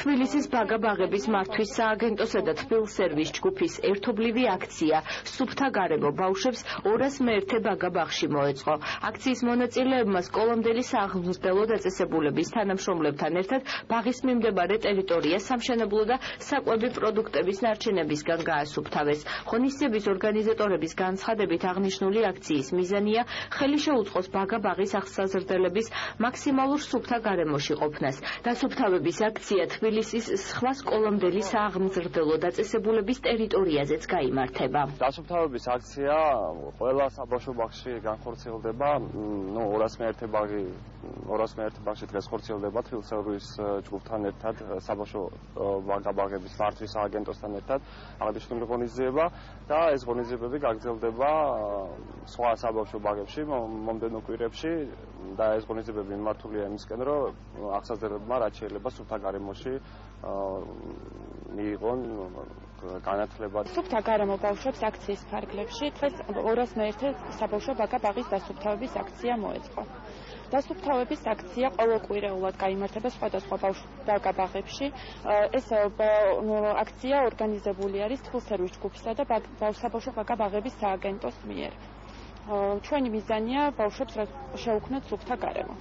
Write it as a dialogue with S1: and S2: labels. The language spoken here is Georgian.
S1: თბილისის ბაგა-ბაღების მართვის სააგენტოსა და თბილსერვის ჯგუფის ერთობლივი აქცია სუფთა გარემო ბავშვებს 201 ბაგა-ბაღში მოეწყო. აქციის მონაწილეებმა სკოლამდელი სააღმრთელო დაწესებულების თანამშრომლებთან ერთად ბაღის მიმდებარე ტერიტორია სამშენებლო და საკვები პროდუქტების ნარჩენებისგან გაასუფთავეს. ღონისძიების ორგანიზატორების განცხადებით აღნიშნული აქციის მიზანია ხელი შეუწყოს ბაგა-ბაღის აღსაზრდელების მაქსიმალურ სუფთა გარემოში ყოფნას. დასუფთავების აქცია თბილისის სხვა სკოლამდელი სააღმრთელო დაწესებულების ტერიტორიაზეც გაიმართება.
S2: დასუფთავების აქცია ყველა საბავშვო ბაღში განხორციელდება. 201 ბაღში დღეს ხორციელდება თბილისის ჯგუფთან ერთად, საბავშვო ბაგა-ბაღების მართვის სააგენტოსთან ერთად აღნიშნული ღონისძიება და ეს ღონისძიებები გაგრძელდება სხვა საბავშვო ბაღებში მომდევნო კვირებში და ეს ღონისძიებები მიმართულია იმისკენ, რომ აღსაზრდებლებმა რაც შეიძლება სუფთა გარემოში მიიღონ განათლება.
S3: სუფთა გარემო ბავშვებს აქციის ფარგლებში დღეს 201 საბავშვო ბაგა-ბაღის დასუფთავების აქცია მოეწყო. დასუფთავების აქცია ყოველკვირეულად გაიმართება სხვადასხვა ბაგა-ბაღებში. ეს აქცია ორგანიზებული არის თბილსერვის ჯგუფისა და საბავშვო ბაგა-ბაღების სააგენტოს მიერ. ჩვენი მიზანია ბავშვებს შეუქმნათ სუფთა გარემო.